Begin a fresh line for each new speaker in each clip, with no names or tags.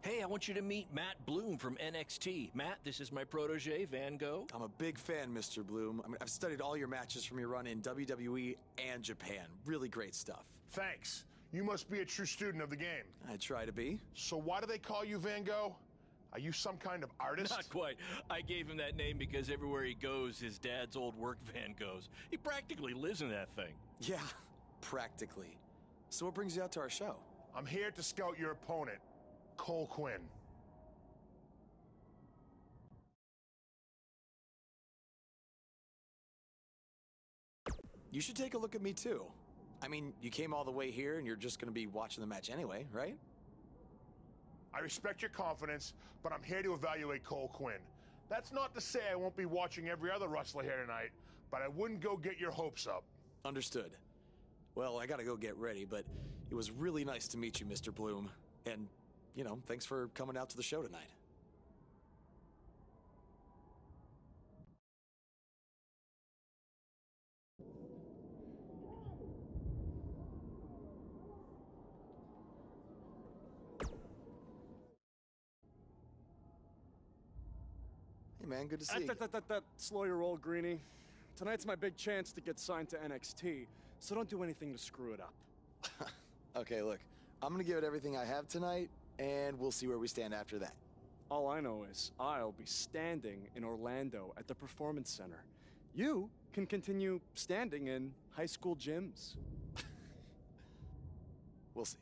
Hey, I want you to meet Matt Bloom from NXT. Matt, this is my protege, Van Gogh.
I'm a big fan, Mr. Bloom. I've studied all your matches from your run in WWE and Japan. Really great stuff.
Thanks. You must be a true student of the game.
I try to be.
So why do they call you Van Gogh? Are you some kind of artist?
Not quite. I gave him that name because everywhere he goes, his dad's old work van goes. He practically lives in that thing.
Yeah, practically. So what brings you out to our show?
I'm here to scout your opponent, Cole Quinn.
You should take a look at me too. I mean, you came all the way here and you're just gonna be watching the match anyway, right?
I respect your confidence, but I'm here to evaluate Cole Quinn. That's not to say I won't be watching every other wrestler here tonight, but I wouldn't go get your hopes up.
Understood. Well, I gotta go get ready, but it was really nice to meet you, Mr. Bloom. And, you know, thanks for coming out to the show tonight. Hey, man, good to see you.
Slow your roll, Greenie. Tonight's my big chance to get signed to NXT, so don't do anything to screw it up.
Okay, look, I'm gonna give it everything I have tonight, and we'll see where we stand after that.
All I know is I'll be standing in Orlando at the Performance Center. You can continue standing in high school gyms.
We'll see.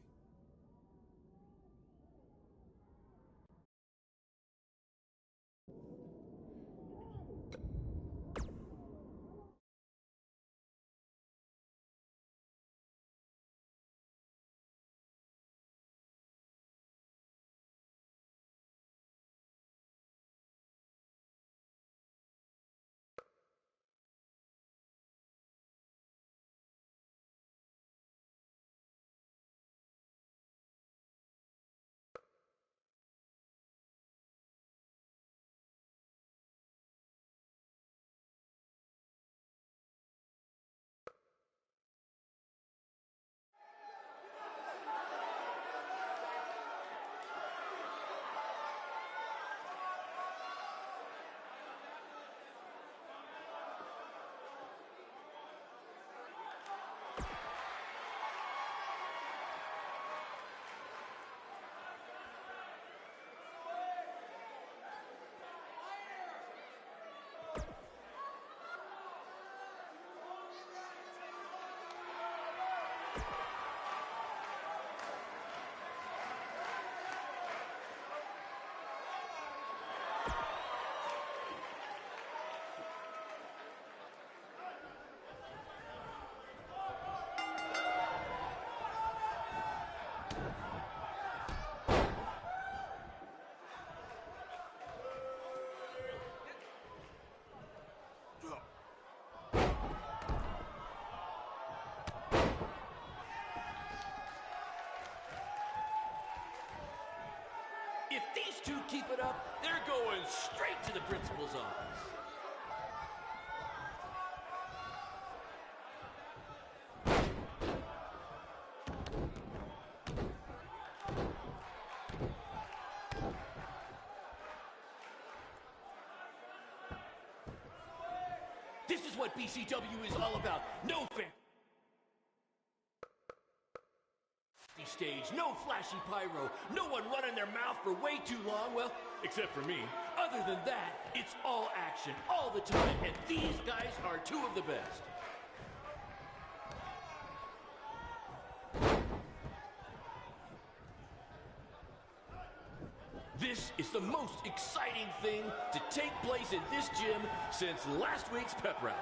If these two keep it up, they're going straight to the principal's office. This is what BCW is all about. No fan stage, no flashy pyro, no one running their mouth for way too long, well, except for me. Other than that, it's all action, all the time, and these guys are two of the best. This is the most exciting thing to take place in this gym since last week's pep rally.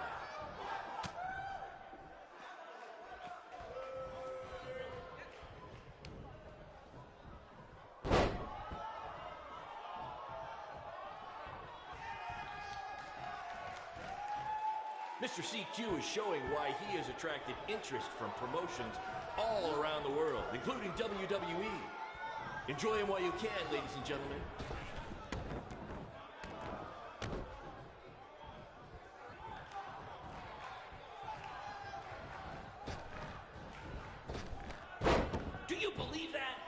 Mr. CQ is showing why he has attracted interest from promotions all around the world, including WWE. Enjoy him while you can, ladies and gentlemen. Do you believe that?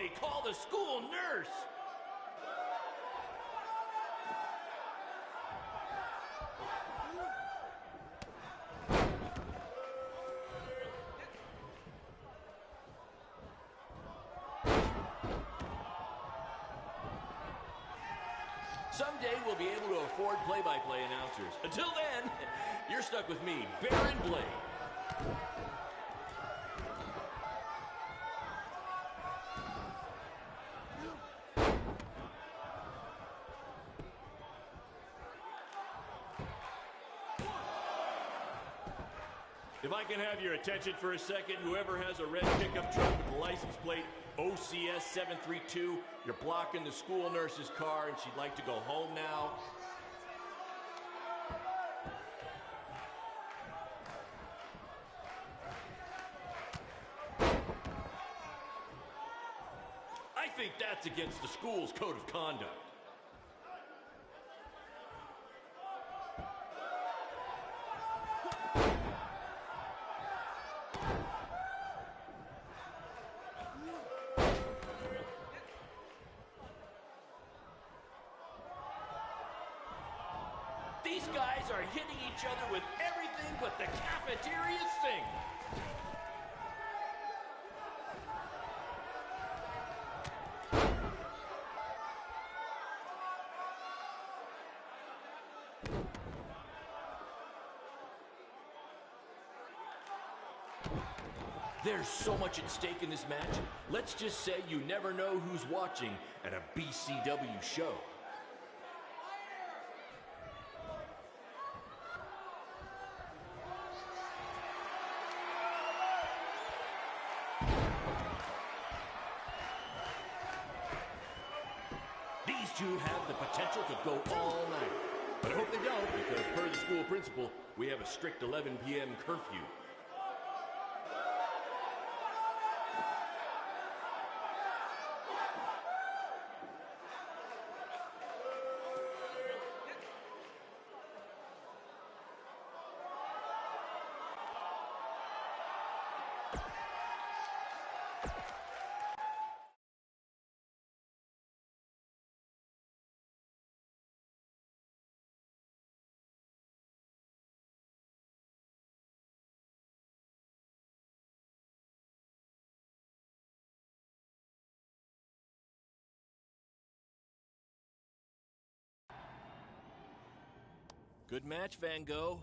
Somebody call the school nurse! Someday we'll be able to afford play-by-play announcers. Until then, you're stuck with me, Baron Blade. If I can have your attention for a second, whoever has a red pickup truck with the license plate OCS 732, you're blocking the school nurse's car and she'd like to go home now. I think that's against the school's code of conduct. These guys are hitting each other with everything but the cafeteria sink. There's so much at stake in this match. Let's just say you never know who's watching at a BCW show. These two have the potential to go all night. But I hope they don't, because per the school principal, we have a strict 11 p.m. curfew. Good match, Van Gogh.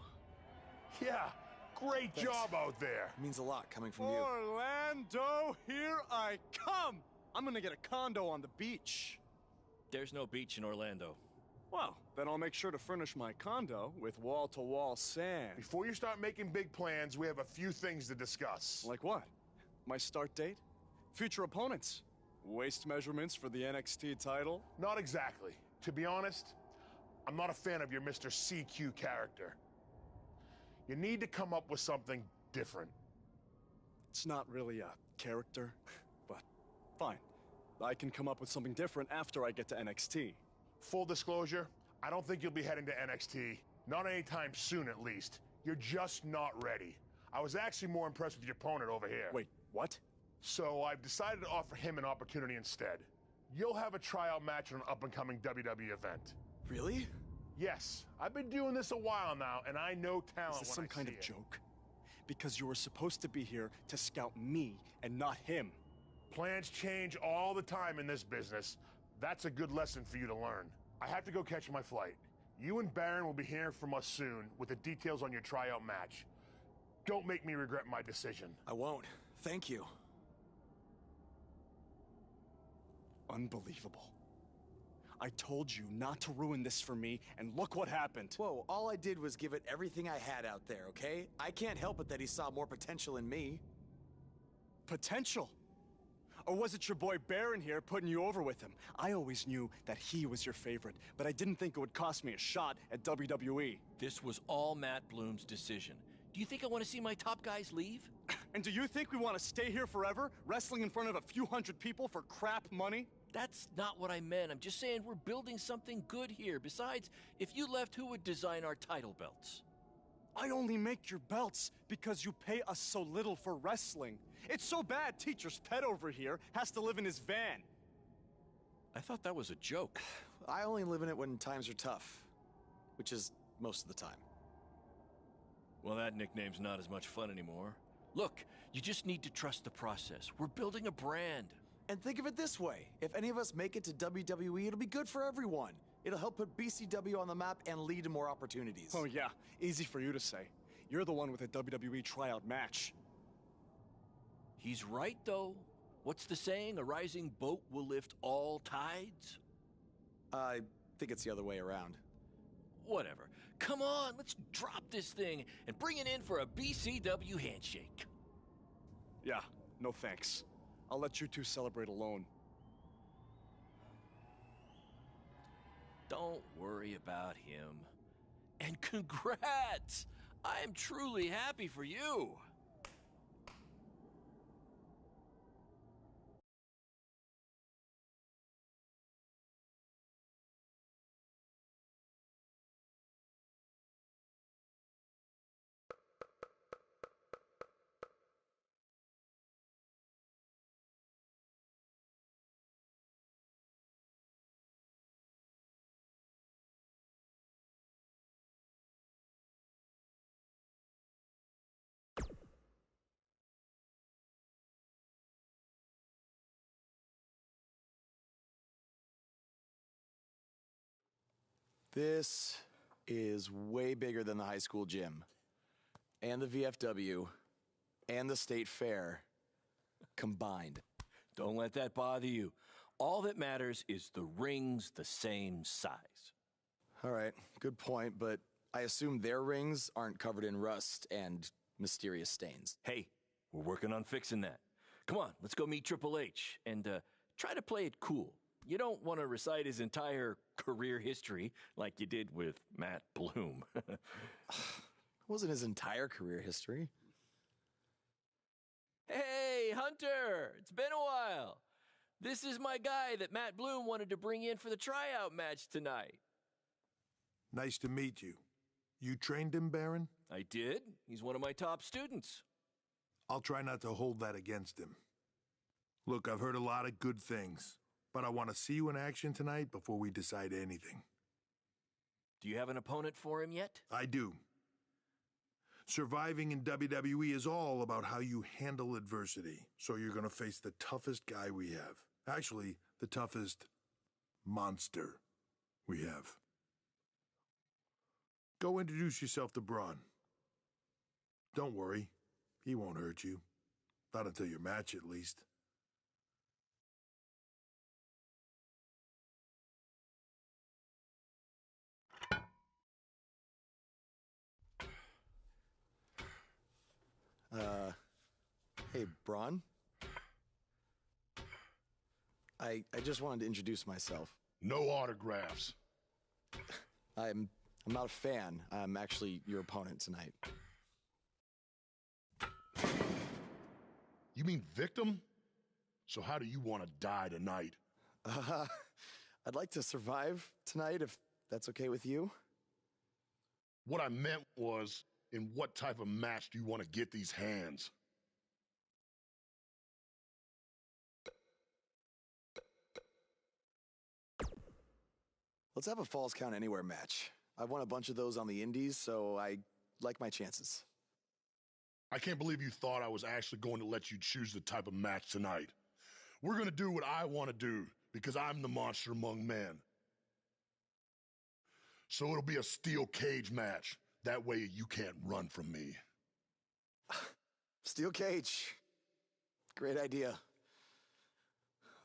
Yeah, great job out there.
It means a lot coming from you.
Orlando, here I come! I'm gonna get a condo on the beach.
There's no beach in Orlando.
Well, then I'll make sure to furnish my condo with wall-to-wall sand.
Before you start making big plans, we have a few things to discuss.
Like what? My start date? Future opponents? Waist measurements for the NXT title?
Not exactly. To be honest, I'm not a fan of your Mr. CQ character. You need to come up with something different.
It's not really a character, but fine. I can come up with something different after I get to NXT.
Full disclosure, I don't think you'll be heading to NXT. Not anytime soon, at least. You're just not ready. I was actually more impressed with your opponent over here.
Wait, what?
So I've decided to offer him an opportunity instead. You'll have a tryout match on an up-and-coming WWE event.
Really?
Yes, I've been doing this a while now, and I know talent.
Is this some kind of joke? Because you were supposed to be here to scout me and not him.
Plans change all the time in this business. That's a good lesson for you to learn. I have to go catch my flight. You and Baron will be hearing from us soon with the details on your tryout match. Don't make me regret my decision.
I won't. Thank you.
Unbelievable. I told you not to ruin this for me, and look what happened.
Whoa, all I did was give it everything I had out there, okay? I can't help it that he saw more potential in me.
Potential? Or was it your boy Baron here putting you over with him? I always knew that he was your favorite, but I didn't think it would cost me a shot at WWE.
This was all Matt Bloom's decision. Do you think I want to see my top guys leave?
And do you think we want to stay here forever, wrestling in front of a few hundred people for crap money?
That's not what I meant. I'm just saying we're building something good here. Besides, if you left, who would design our title belts?
I only make your belts because you pay us so little for wrestling. It's so bad Teacher's pet over here has to live in his van.
I thought that was a joke.
I only live in it when times are tough, which is most of the time.
Well, that nickname's not as much fun anymore. Look, you just need to trust the process. We're building a brand.
And think of it this way. If any of us make it to WWE, it'll be good for everyone. It'll help put BCW on the map and lead to more opportunities.
Oh yeah, easy for you to say. You're the one with a WWE tryout match.
He's right, though. What's the saying? A rising boat will lift all tides?
I think it's the other way around.
Whatever. Come on, let's drop this thing and bring it in for a BCW handshake.
Yeah, no thanks. I'll let you two celebrate alone.
Don't worry about him. And congrats! I am truly happy for you.
This is way bigger than the high school gym, and the VFW, and the state fair combined.
Don't let that bother you. All that matters is the ring's the same size.
All right, good point, but I assume their rings aren't covered in rust and mysterious stains.
Hey, we're working on fixing that. Come on, let's go meet Triple H and try to play it cool. You don't want to recite his entire career history like you did with Matt Bloom.
It wasn't his entire career history.
Hey, Hunter! It's been a while. This is my guy that Matt Bloom wanted to bring in for the tryout match tonight.
Nice to meet you. You trained him, Baron?
I did. He's one of my top students.
I'll try not to hold that against him. Look, I've heard a lot of good things, but I want to see you in action tonight before we decide anything.
Do you have an opponent for him yet?
I do. Surviving in WWE is all about how you handle adversity, so you're going to face the toughest guy we have. Actually, the toughest monster we have. Go introduce yourself to Braun. Don't worry, he won't hurt you. Not until your match, at least.
Hey, Braun? I just wanted to introduce myself.
No autographs.
I'm not a fan. I'm actually your opponent tonight.
You mean victim? So how do you want to die tonight?
I'd like to survive tonight if that's okay with you.
What I meant was, in what type of match do you want to get these hands?
Let's have a Falls Count Anywhere match. I've won a bunch of those on the indies, so I like my chances.
I can't believe you thought I was actually going to let you choose the type of match tonight. We're going to do what I want to do, because I'm the monster among men. So it'll be a steel cage match. That way you can't run from me.
Steel cage. Great idea.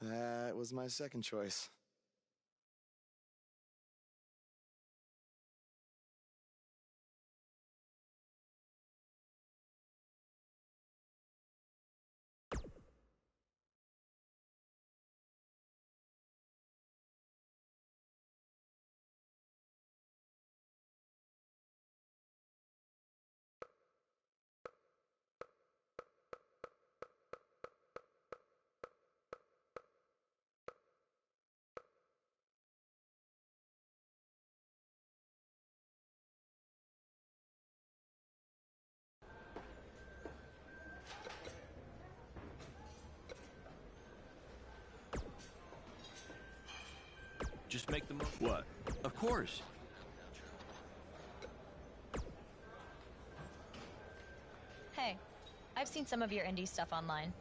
That was my second choice.
Just make the most.
What? Of course.
Hey, I've seen some of your indie stuff online.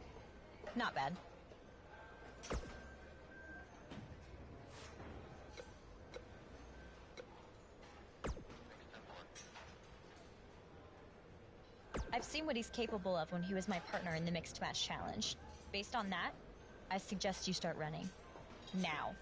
Not bad. I've seen what he's capable of when he was my partner in the Mixed Match Challenge. Based on that, I suggest you start running. Now.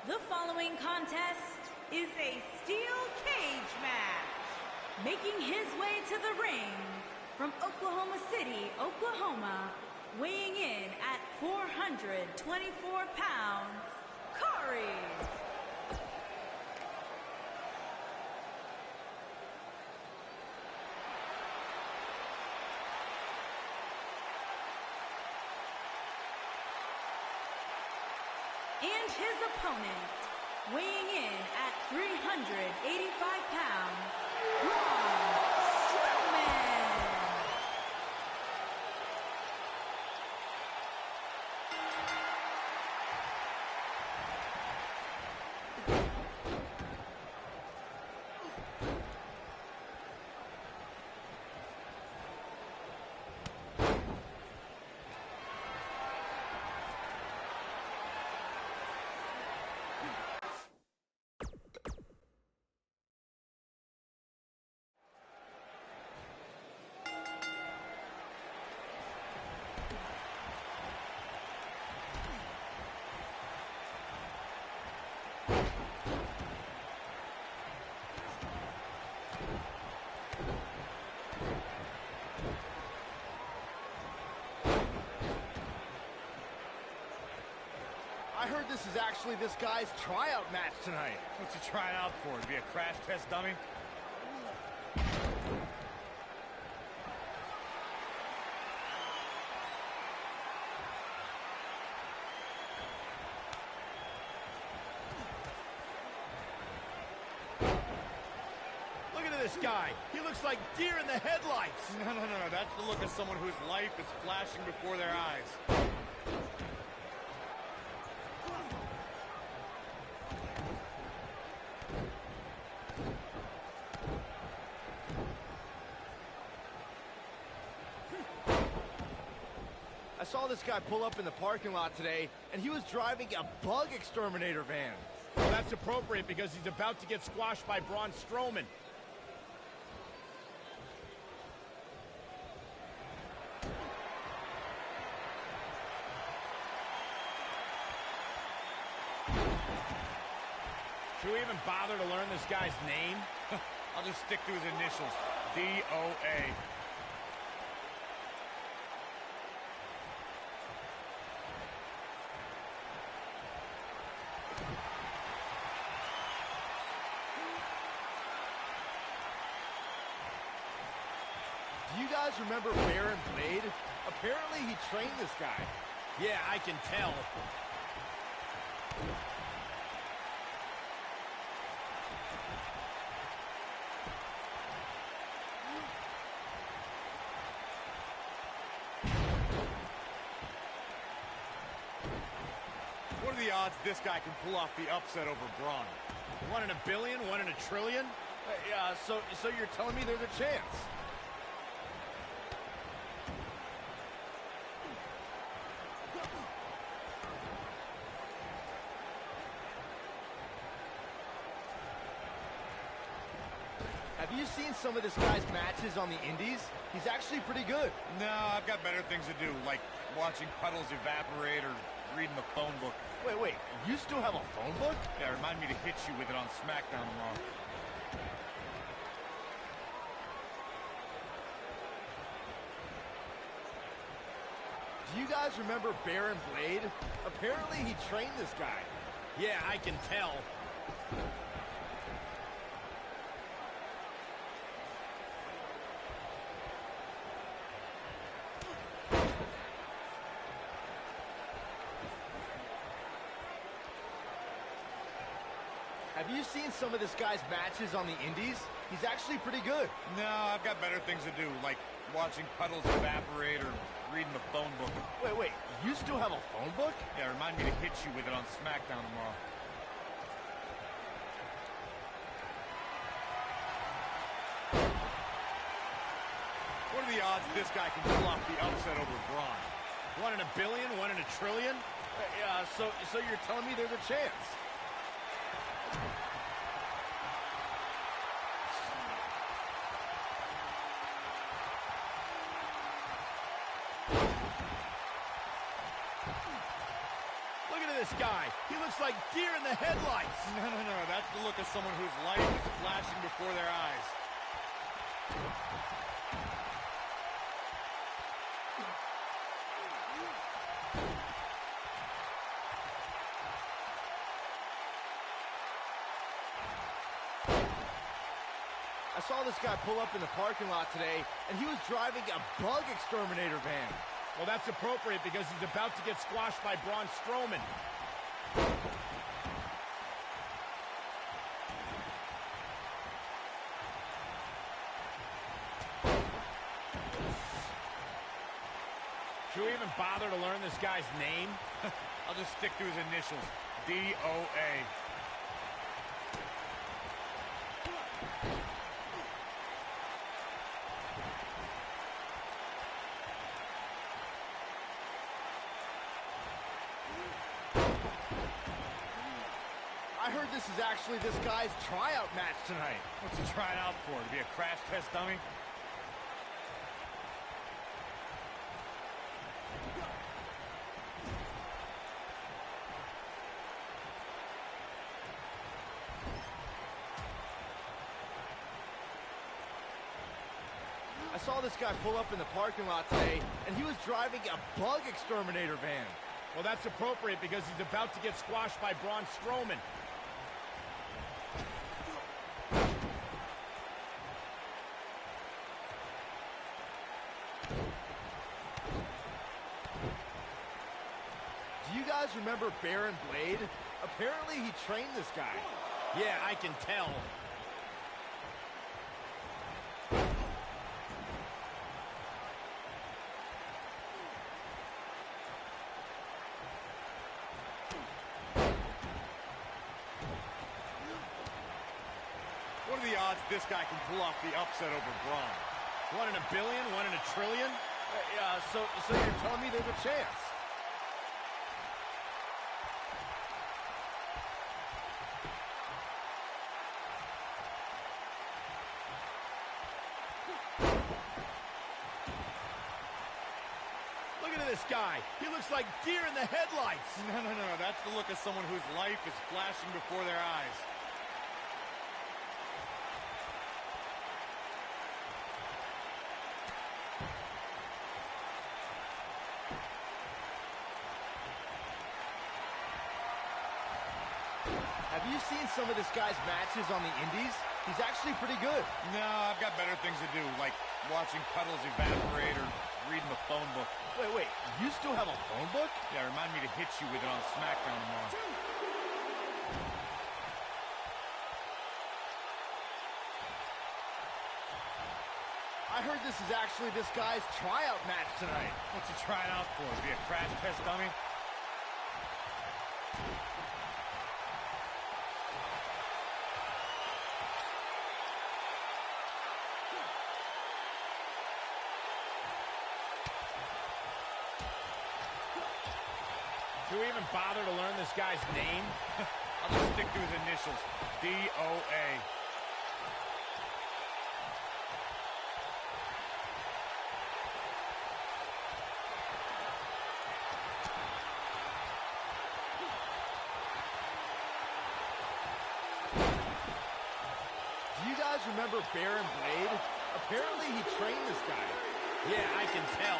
The following contest is a steel cage match. Making his way to the ring from Oklahoma City, Oklahoma, weighing in at 424 pounds, Corey. And his opponent, weighing in at 385 pounds, Braun Strowman.
I heard this is actually this guy's tryout match tonight.
What's he trying out for? To be a crash test dummy?
Look at this guy. He looks like deer in the headlights.
No. That's the look of someone whose life is flashing before their eyes.
I saw this guy pull up in the parking lot today, and he was driving a bug exterminator van.
Well, that's appropriate because he's about to get squashed by Braun Strowman. Should we even bother to learn this guy's name? I'll just stick to his initials, D-O-A.
Do you guys remember Baron Blade? Apparently he trained this guy.
Yeah, I can tell. What are the odds this guy can pull off the upset over Braun? 1 in a billion? 1 in a trillion?
Yeah, so you're telling me there's a chance? Have you seen some of this guy's matches on the indies? He's actually pretty good.
No, I've got better things to do, like watching puddles evaporate or reading the phone book.
Wait, you still have a phone book?
Yeah, remind me to hit you with it on SmackDown tomorrow.
Do you guys remember Baron Blade? Apparently he trained this guy.
Yeah, I can tell.
Have you seen some of this guy's matches on the indies? He's actually pretty good.
No, I've got better things to do, like watching puddles evaporate or reading the phone book.
Wait, you still have a phone book?
Yeah, remind me to hit you with it on SmackDown tomorrow. What are the odds this guy can pull off the upset over Braun? 1 in a billion, 1 in a trillion?
So you're telling me there's a chance?
Look at this guy. He looks like deer in the headlights. No. That's the look of someone whose life is flashing before their eyes.
I saw this guy pull up in the parking lot today, and he was driving a bug exterminator van.
Well, that's appropriate because he's about to get squashed by Braun Strowman. Should we even bother to learn this guy's name? I'll just stick to his initials, D-O-A.
I heard this is actually this guy's tryout match tonight.
What's he trying out for? To be a crash test dummy?
I saw this guy pull up in the parking lot today, and he was driving a bug exterminator van.
Well, that's appropriate because he's about to get squashed by Braun Strowman.
Do you guys remember Baron Blade? Apparently he trained this guy.
Yeah, I can tell. What are the odds this guy can pull off the upset over Braun? 1 in a billion, 1 in a trillion?
So you're telling me there's a chance?
Look at this guy. He looks like deer in the headlights. No. That's the look of someone whose life is flashing before their eyes.
Have you seen some of this guy's matches on the indies? He's actually pretty good.
No, I've got better things to do, like watching puddles evaporate or reading the phone book.
Wait, you still have a phone book?
Yeah, remind me to hit you with it on SmackDown tomorrow.
I heard this is actually this guy's tryout match tonight.
What's he trying out for? To be a crash test dummy? Should we even bother to learn this guy's name? I'll just stick to his initials, D-O-A.
Do you guys remember Baron Blade? Apparently he trained this guy.
Yeah, I can tell.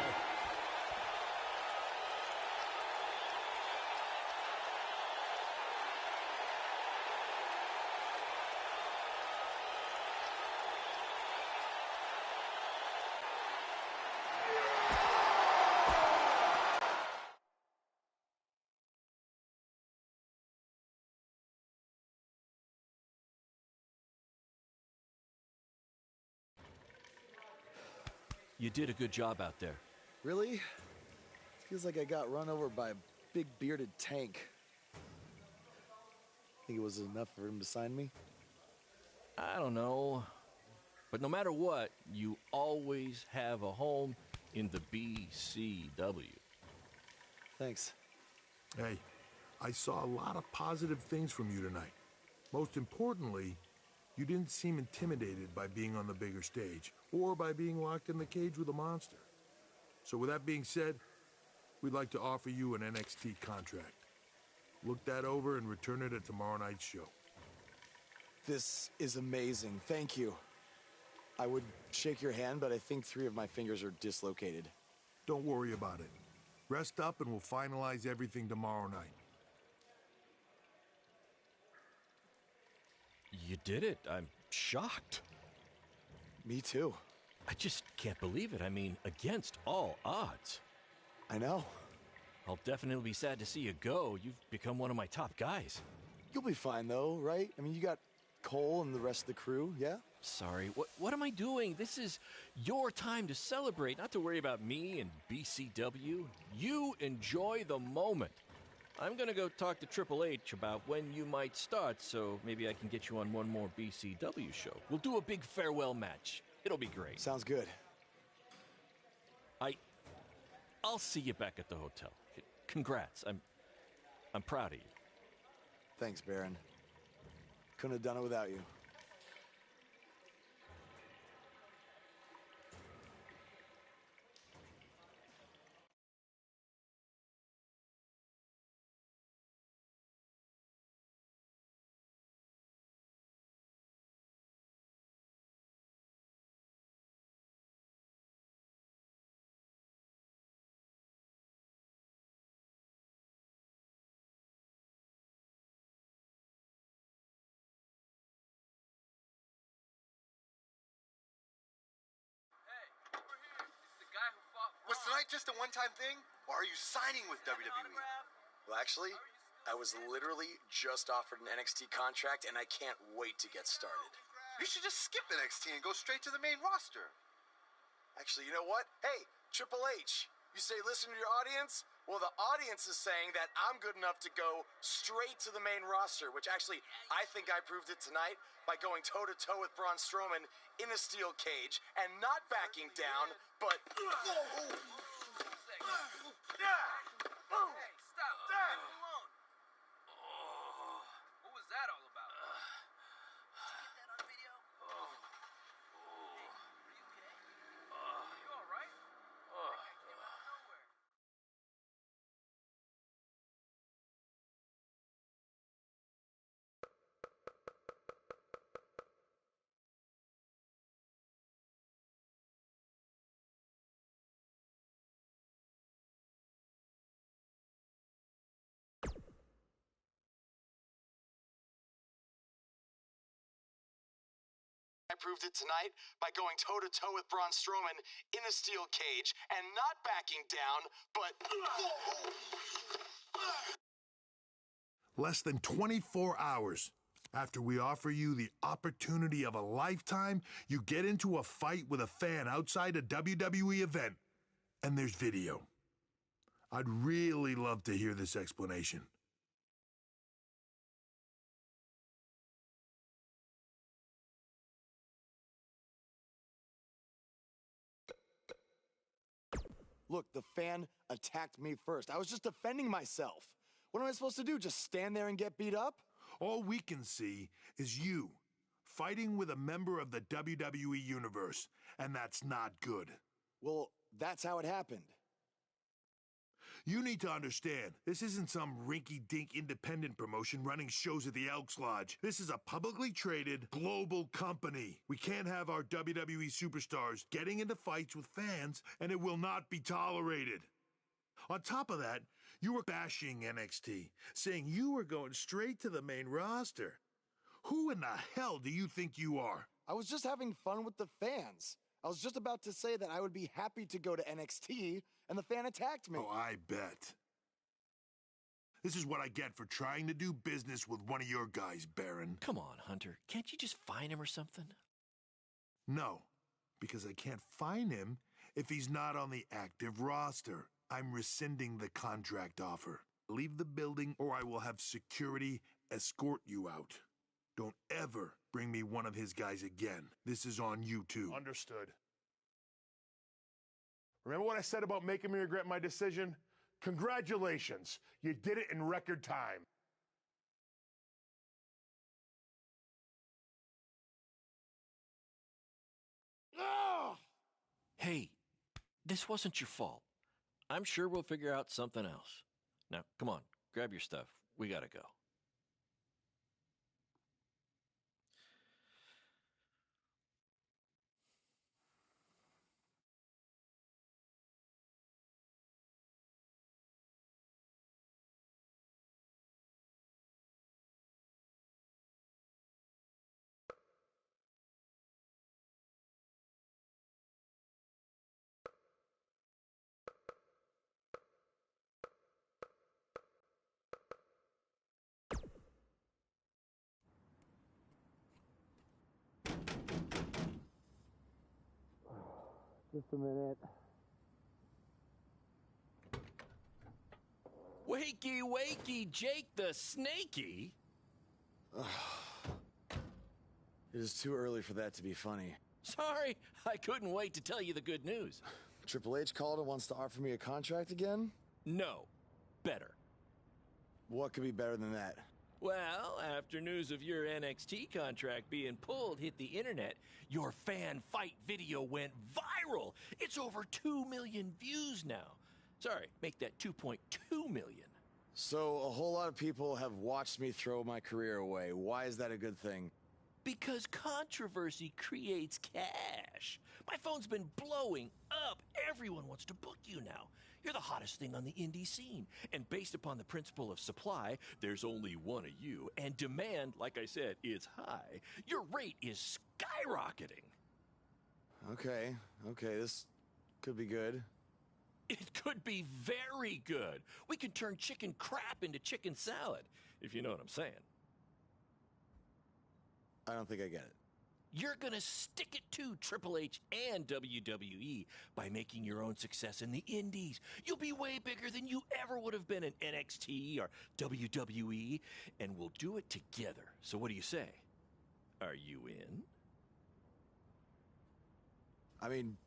You did a good job out there.
Really? Feels like I got run over by a big bearded tank. Think it was enough for him to sign me?
I don't know. But no matter what, you always have a home in the BCW.
Thanks.
Hey, I saw a lot of positive things from you tonight. Most importantly, you didn't seem intimidated by being on the bigger stage or by being locked in the cage with a monster. So with that being said, we'd like to offer you an NXT contract. Look that over and return it at tomorrow night's show.
This is amazing. Thank you. I would shake your hand, but I think 3 of my fingers are dislocated.
Don't worry about it. Rest up and we'll finalize everything tomorrow night.
You did it. I'm shocked.
Me too.
I just can't believe it. I mean, against all odds.
I know.
I'll definitely be sad to see you go. You've become one of my top guys.
You'll be fine, though, right? I mean, you got Cole and the rest of the crew, yeah?
Sorry, what am I doing? This is your time to celebrate, not to worry about me and BCW. You enjoy the moment. I'm gonna go talk to Triple H about when you might start, so maybe I can get you on one more BCW show. We'll do a big farewell match. It'll be great.
Sounds good.
I'll see you back at the hotel. Congrats. I'm proud of you.
Thanks, Baron. Couldn't have done it without you.
Was tonight just a one-time thing, or are you signing with WWE?
Well, actually, I was literally just offered an NXT contract, and I can't wait to get started.
You should just skip NXT and go straight to the main roster.
Actually, you know what? Hey, Triple H, you say listen to your audience? Well, the audience is saying that I'm good enough to go straight to the main roster, which actually, I think I proved it tonight by going toe-to-toe with Braun Strowman in a steel cage and not backing down, but...
Hey, stop. Leave me alone. What was that all about? Did you get that on video? Hey, are you okay? Are you all right? That guy came out of nowhere.
I proved it tonight by going toe-to-toe with Braun Strowman in a steel cage and not backing down, but...
Less than 24 hours after we offer you the opportunity of a lifetime, you get into a fight with a fan outside a WWE event, and there's video. I'd really love to hear this explanation.
Look, the fan attacked me first. I was just defending myself. What am I supposed to do, just stand there and get beat up?
All we can see is you fighting with a member of the WWE Universe, and that's not good.
Well, that's how it happened.
You need to understand, this isn't some rinky-dink independent promotion running shows at the Elks Lodge. This is a publicly traded global company. We can't have our WWE superstars getting into fights with fans, and it will not be tolerated. On top of that, you were bashing NXT, saying you were going straight to the main roster. Who in the hell do you think you are?
I was just having fun with the fans. I was just about to say that I would be happy to go to NXT, and the fan attacked me.
Oh, I bet. This is what I get for trying to do business with one of your guys, Baron.
Come on, Hunter. Can't you just fine him or something?
No, because I can't fine him if he's not on the active roster. I'm rescinding the contract offer. Leave the building or I will have security escort you out. Don't ever bring me one of his guys again. This is on you too.
Understood. Remember what I said about making me regret my decision? Congratulations. You did it in record time.
Oh! Hey, this wasn't your fault. I'm sure we'll figure out something else. Now, come on, grab your stuff. We gotta go.
Just a minute.
Wakey, wakey, Jake the Snakey.
It is too early for that to be funny.
Sorry, I couldn't wait to tell you the good news.
Triple H called and wants to offer me a contract again?
No, better.
What could be better than that?
Well, after news of your NXT contract being pulled hit the internet, your fan fight video went viral. It's over 2 million views now. Sorry, make that 2.2 million.
So a whole lot of people have watched me throw my career away. Why is that a good thing?
Because controversy creates cash. My phone's been blowing up. Everyone wants to book you now. You're the hottest thing on the indie scene. And based upon the principle of supply, there's only one of you. And demand, like I said, is high. Your rate is skyrocketing.
Okay, this could be good.
It could be very good. We could turn chicken crap into chicken salad, if you know what I'm saying.
I don't think I get it.
You're gonna stick it to Triple H and WWE by making your own success in the indies. You'll be way bigger than you ever would have been in NXT or WWE, and we'll do it together. So what do you say? Are you in?
I mean,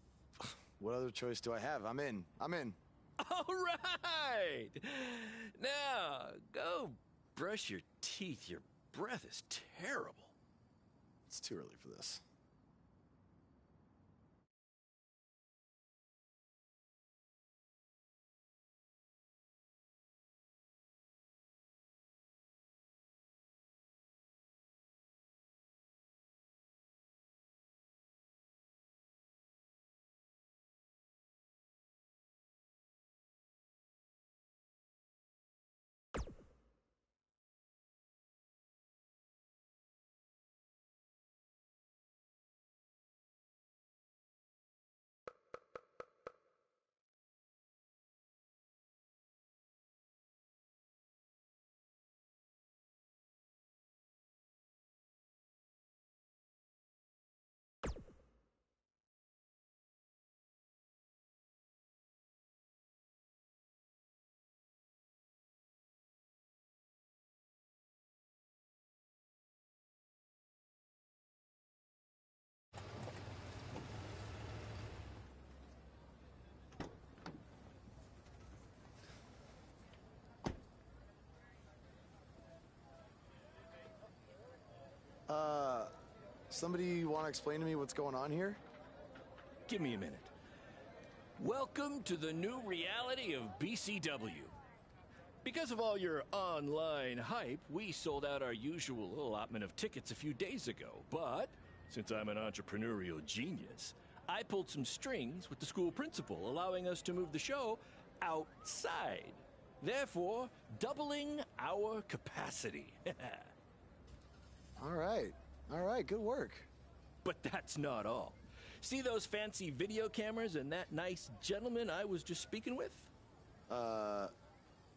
what other choice do I have? I'm in.
All right! Now, go brush your teeth. Your breath is terrible.
It's too early for this. Somebody want to explain to me what's going on here?
Give me a minute. Welcome to the new reality of BCW. Because of all your online hype, we sold out our usual allotment of tickets a few days ago. But since I'm an entrepreneurial genius, I pulled some strings with the school principal, allowing us to move the show outside. Therefore, doubling our capacity.
All right, good work.
But that's not all. See those fancy video cameras and that nice gentleman I was just speaking with?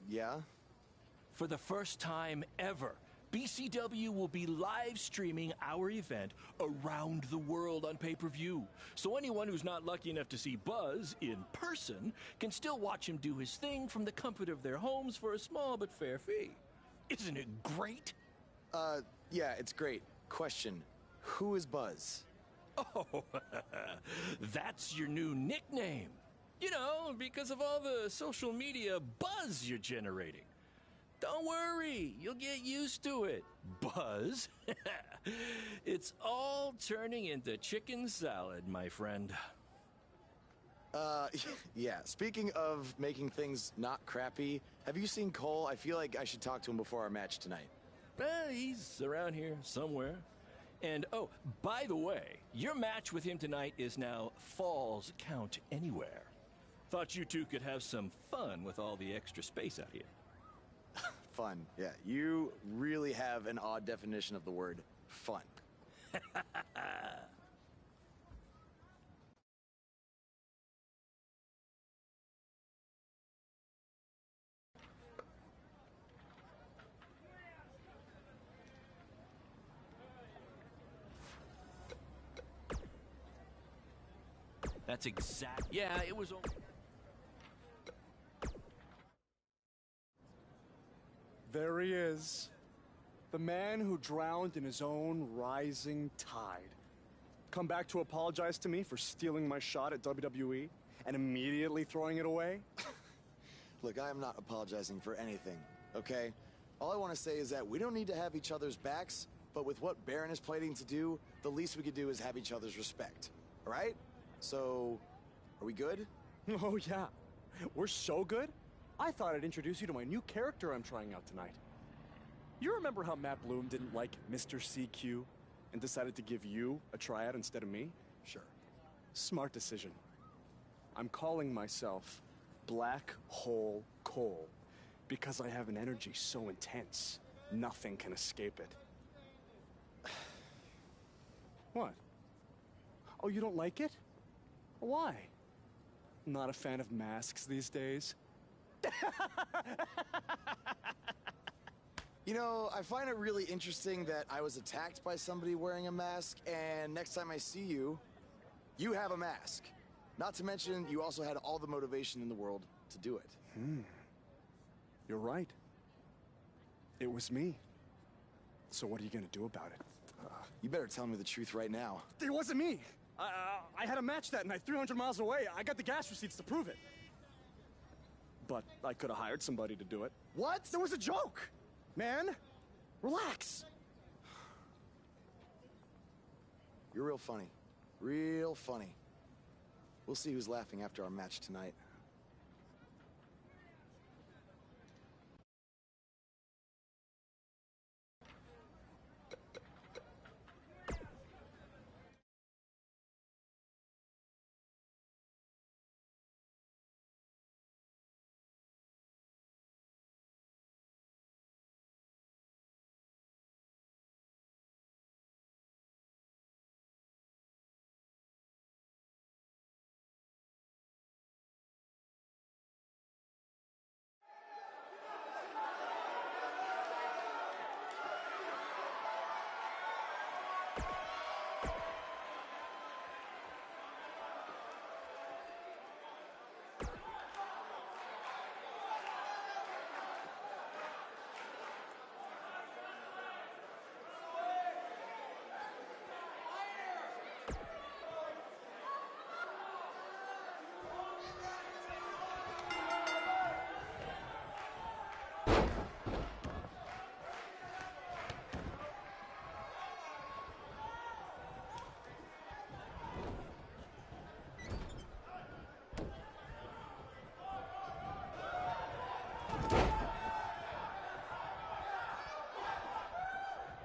Yeah?
For the first time ever, BCW will be live streaming our event around the world on pay-per-view. So anyone who's not lucky enough to see Buzz in person can still watch him do his thing from the comfort of their homes for a small but fair fee. Isn't it great?
Yeah, it's great. Question, who is Buzz?
Oh, that's your new nickname. You know, because of all the social media buzz you're generating. Don't worry, you'll get used to it. Buzz? It's all turning into chicken salad, my friend.
Yeah, speaking of making things not crappy, have you seen Cole? I feel like I should talk to him before our match tonight.
He's around here somewhere. And, oh, by the way, your match with him tonight is now Falls Count Anywhere. Thought you two could have some fun with all the extra space out here.
Fun, yeah. You really have an odd definition of the word fun.
That's exact. Yeah, it was.
There he is. The man who drowned in his own rising tide. Come back to apologize to me for stealing my shot at WWE and immediately throwing it away?
Look, I am not apologizing for anything, okay? All I want to say is that we don't need to have each other's backs, but with what Baron is planning to do, the least we could do is have each other's respect, all right? So, are we good?
Oh, yeah. We're so good? I thought I'd introduce you to my new character I'm trying out tonight. You remember how Matt Bloom didn't like Mr. CQ and decided to give you a tryout instead of me?
Sure.
Smart decision. I'm calling myself Black Hole Cole because I have an energy so intense, nothing can escape it. What? Oh, you don't like it? Why? Not a fan of masks these days?
You know, I find it really interesting that I was attacked by somebody wearing a mask, and next time I see you, you have a mask. Not to mention, you also had all the motivation in the world to do it.
You're right. It was me. So what are you gonna do about it?
You better tell me the truth right now.
It wasn't me! I had a match that night, 300 miles away. I got the gas receipts to prove it. But I could have hired somebody to do it.
What?
There was a joke! Man, relax.
You're real funny. Real funny. We'll see who's laughing after our match tonight.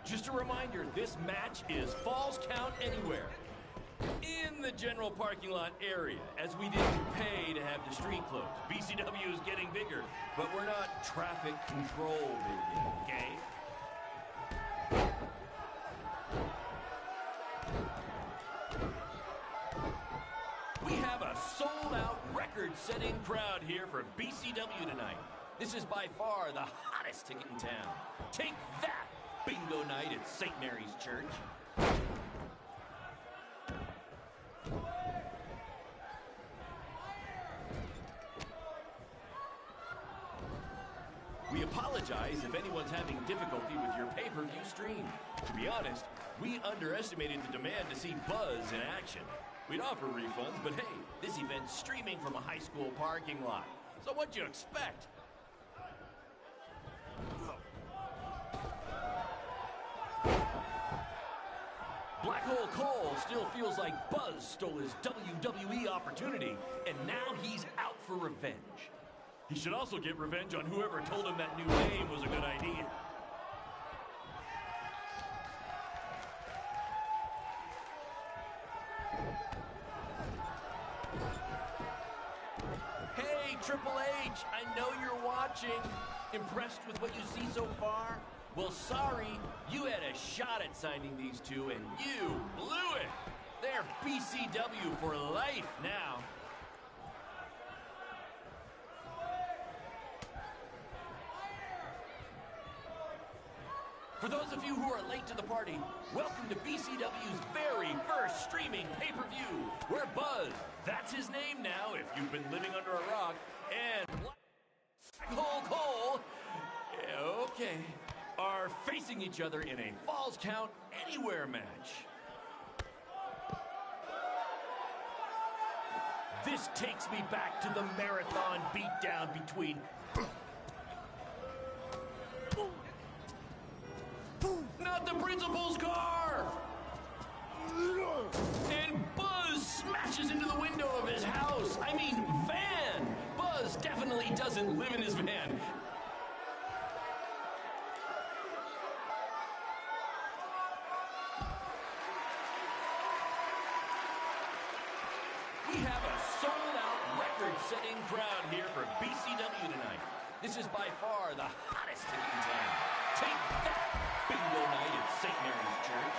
Just a reminder, this match is Falls Count Anywhere. In the general parking lot area, as we didn't pay to have the street closed. BCW is getting bigger, but we're not traffic control big, okay? We have a sold-out, record-setting crowd here for BCW tonight. This is by far the hottest ticket in town. Take that! bingo night at St. Mary's Church. We apologize if anyone's having difficulty with your pay-per-view stream. To be honest, we underestimated the demand to see Buzz in action. We'd offer refunds, but hey, this event's streaming from a high school parking lot. So what'd you expect? Black Hole Cole still feels like Buzz stole his WWE opportunity, and now he's out for revenge. He should also get revenge on whoever told him that new name was a good idea. Hey, Triple H, I know you're watching. Impressed with what you see so far? Well, sorry, you had a shot at signing these two, and you blew it. They're BCW for life now. For those of you who are late to the party, welcome to BCW's very first streaming pay-per-view, where Buzz, that's his name now if you've been living under a rock, and Black Hole Cole, okay, are facing each other in a Falls Count Anywhere match. This takes me back to the marathon beatdown between not the principal's car! And Buzz smashes into the window of his house. I mean, van! Buzz definitely doesn't live in his van. We have a sold-out, record-setting crowd here for BCW tonight. This is by far the hottest ticket in town. Take that, bingo night at St. Mary's Church.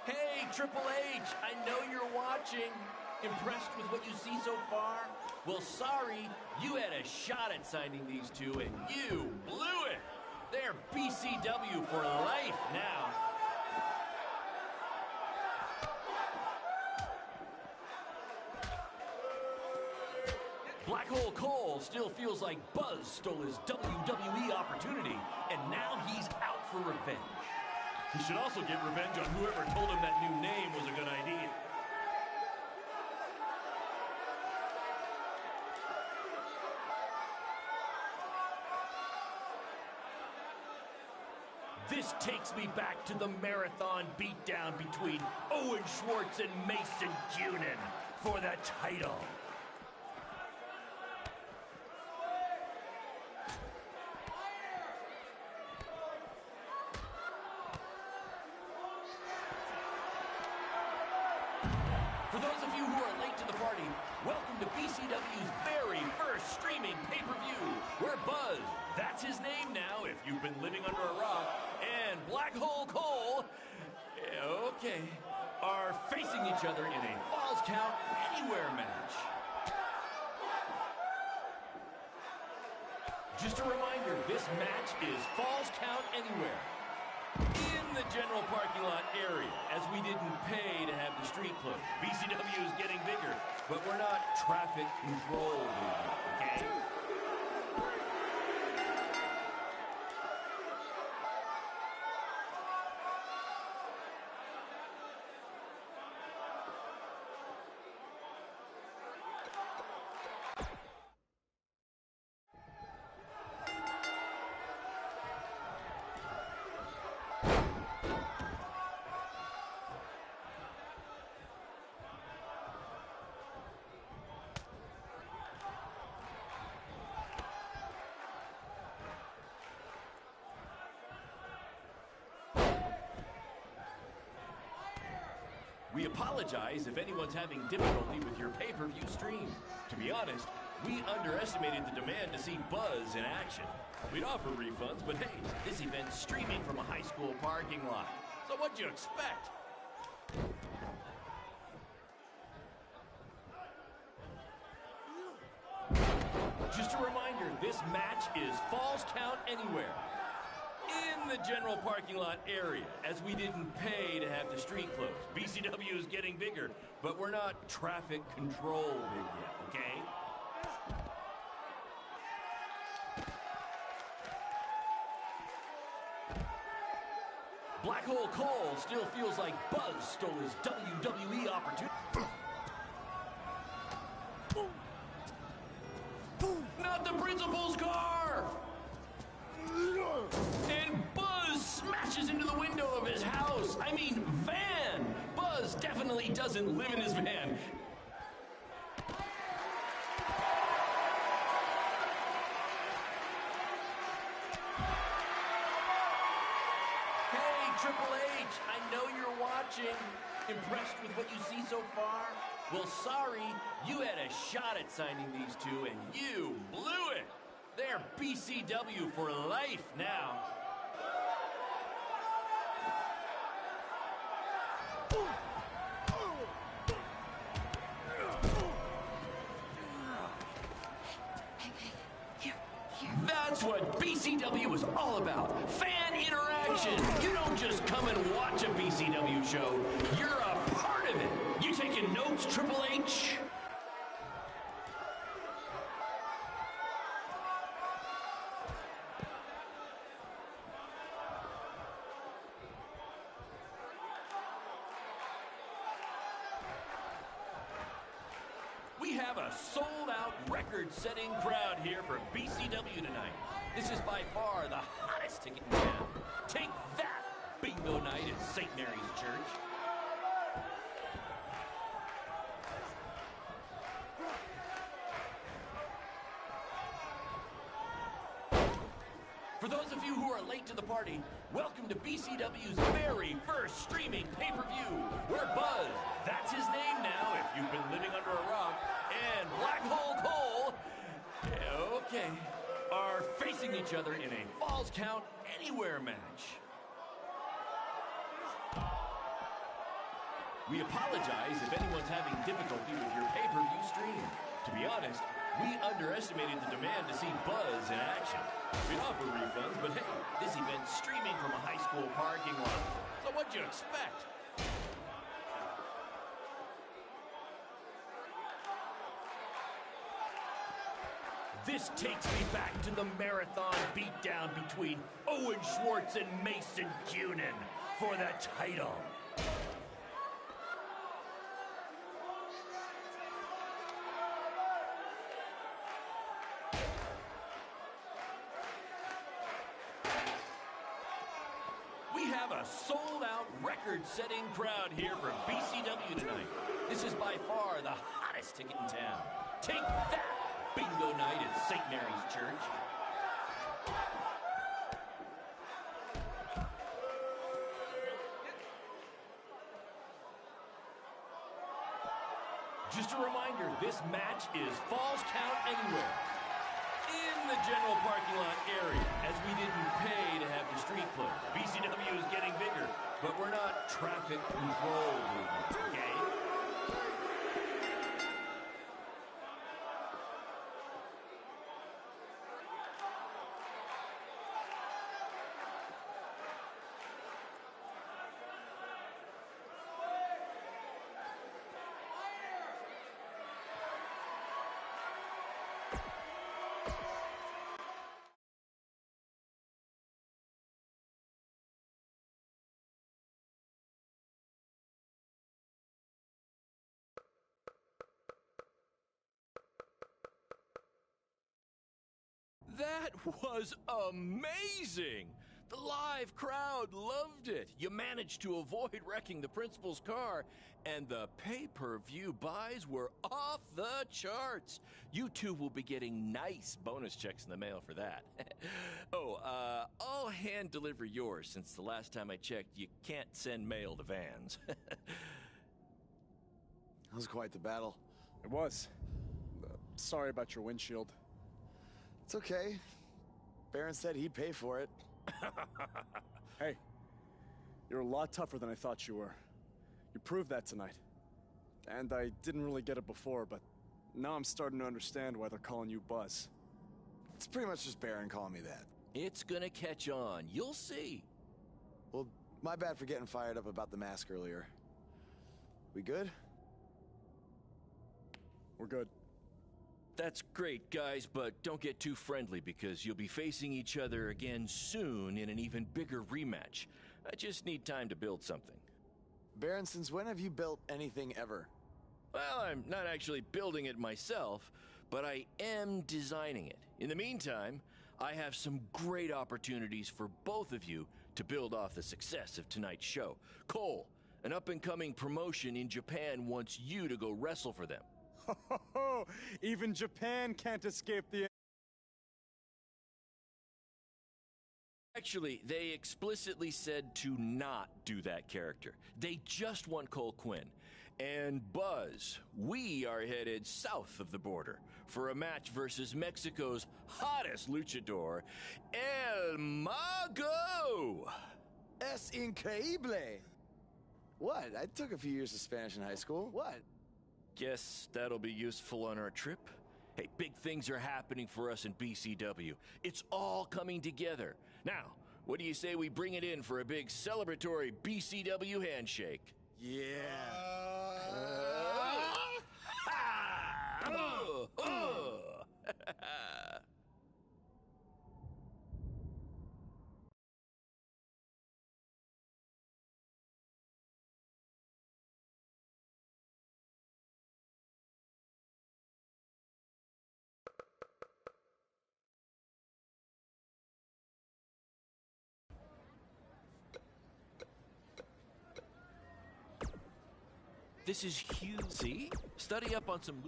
Hey, Triple H, I know you're watching. Impressed with what you see so far? Well, sorry, you had a shot at signing these two, and you blew it. They're BCW for life now. Black Hole Cole still feels like Buzz stole his WWE opportunity, and now he's out for revenge. He should also get revenge on whoever told him that new name was a good idea. This takes me back to the marathon beatdown between Owen Schwartz and Mason Cunin for the title. For those of you who are late to the party, welcome to BCW's very first streaming pay-per-view, where Buzz, that's his name now if you've been living under a rock, and Black Hole Cole, okay, are facing each other in a Falls Count Anywhere match. Just a reminder, this match is Falls Count Anywhere. In the general parking lot area, as we didn't pay to have the street closed. BCW is getting bigger, but we're not traffic controlled, okay? We apologize if anyone's having difficulty with your pay-per-view stream. To be honest, we underestimated the demand to see Buzz in action. We'd offer refunds, but hey, this event's streaming from a high school parking lot. So what'd you expect? This match is Falls Count Anywhere. In the general parking lot area, as we didn't pay to have the street closed. BCW is getting bigger, but we're not traffic control big yet, okay? Black Hole Cole still feels like Buzz stole his WWE opportunity. Not the principal's car! And Buzz smashes into the window of his house. I mean, van. Buzz definitely doesn't live in his van. Hey, Triple H, I know you're watching. Impressed with what you see so far? Well, sorry, you had a shot at signing these two, and you blew it. They're BCW for life now. That's what BCW is all about. Fan interaction. You don't just come and watch a BCW show. You're a part of it. You taking notes, Triple H? We have a sold-out, record-setting crowd here for BCW tonight. This is by far the hottest ticket in town. Take that, bingo night at St. Mary's Church. For those of you who are late to the party, welcome to BCW's very first streaming pay-per-view, where Buzz, that's his name now if you've been living under a rock, and Black Hole Cole, okay, are facing each other in a Falls Count Anywhere match. We apologize if anyone's having difficulty with your pay-per-view stream. To be honest, we underestimated the demand to see Buzz in action. We offer refunds, but hey, this event's streaming from a high school parking lot. So what'd you expect? This takes me back to the marathon beatdown between Owen Schwartz and Mason Cunin for the title. We have a sold-out, record-setting crowd here for BCW tonight. This is by far the hottest ticket in town. Take that, bingo night at St. Mary's Church. Just a reminder, this match is Falls Count Anywhere. In the general parking lot area, as we didn't pay to have the street closed. BCW is getting bigger, but we're not traffic control movements, okay? That was amazing! The live crowd loved it. You managed to avoid wrecking the principal's car, and the pay-per-view buys were off the charts. You two will be getting nice bonus checks in the mail for that. I'll hand deliver yours since the last time I checked, you can't send mail to vans.
That was quite the battle.
It was. Sorry about your windshield.
It's okay. Baron said he'd pay for it.
Hey, you're a lot tougher than I thought you were. You proved that tonight. And I didn't really get it before, but now I'm starting to understand why they're calling you Buzz.
It's pretty much just Baron calling me that.
It's gonna catch on. You'll see.
Well, my bad for getting fired up about the mask earlier. We good?
We're good.
That's great, guys, but don't get too friendly because you'll be facing each other again soon in an even bigger rematch. I just need time to build something.
Baron, since when have you built anything ever?
Well, I'm not actually building it myself, but I am designing it. In the meantime, I have some great opportunities for both of you to build off the success of tonight's show. Cole, an up-and-coming promotion in Japan wants you to go wrestle for them.
Ho, ho, ho. Even Japan can't escape the...
Actually, they explicitly said to not do that character. They just want Cole Quinn. And Buzz, we are headed south of the border for a match versus Mexico's hottest luchador, El Mago!
Es increíble! What? I took a few years of Spanish in high school. What?
Guess that'll be useful on our trip. Hey, big things are happening for us in BCW. It's all coming together. Now, what do you say we bring it in for a big celebratory BCW handshake?
Yeah.
This is huge. See? Study up on some...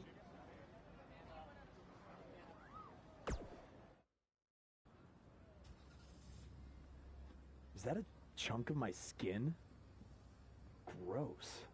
Is that a chunk of my skin? Gross.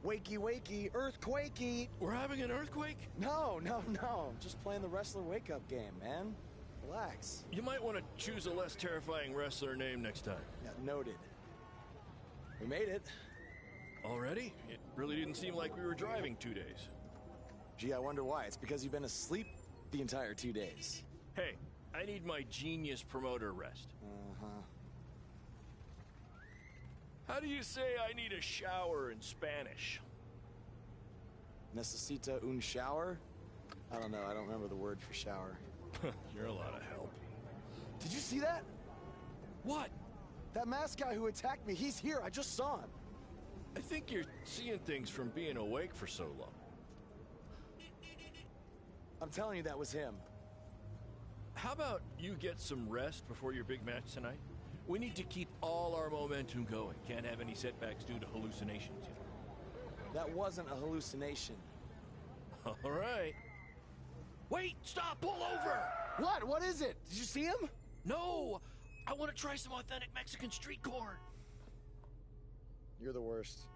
Wakey, wakey, earthquakey.
We're having an earthquake?
No. Just playing the wrestler wake-up game, man. Relax.
You might want to choose a less terrifying wrestler name next time.
Yeah, noted. We made it.
Already? It really didn't seem like we were driving 2 days.
Gee, I wonder why. It's because you've been asleep the entire 2 days.
Hey, I need my genius promoter rest.
Uh-huh.
How do you say I need a shower in Spanish?
Necesita un shower? I don't know. I don't remember the word for shower.
You're a lot of help.
Did you see that?
What?
That masked guy who attacked me, he's here. I just saw him.
I think you're seeing things from being awake for so long.
I'm telling you, that was him.
How about you get some rest before your big match tonight? We need to keep all our momentum going. Can't have any setbacks due to hallucinations, you know.
That wasn't a hallucination.
All right. Wait, stop, pull over!
What? What is it? Did you see him?
No! I want to try some authentic Mexican street corn.
You're the worst.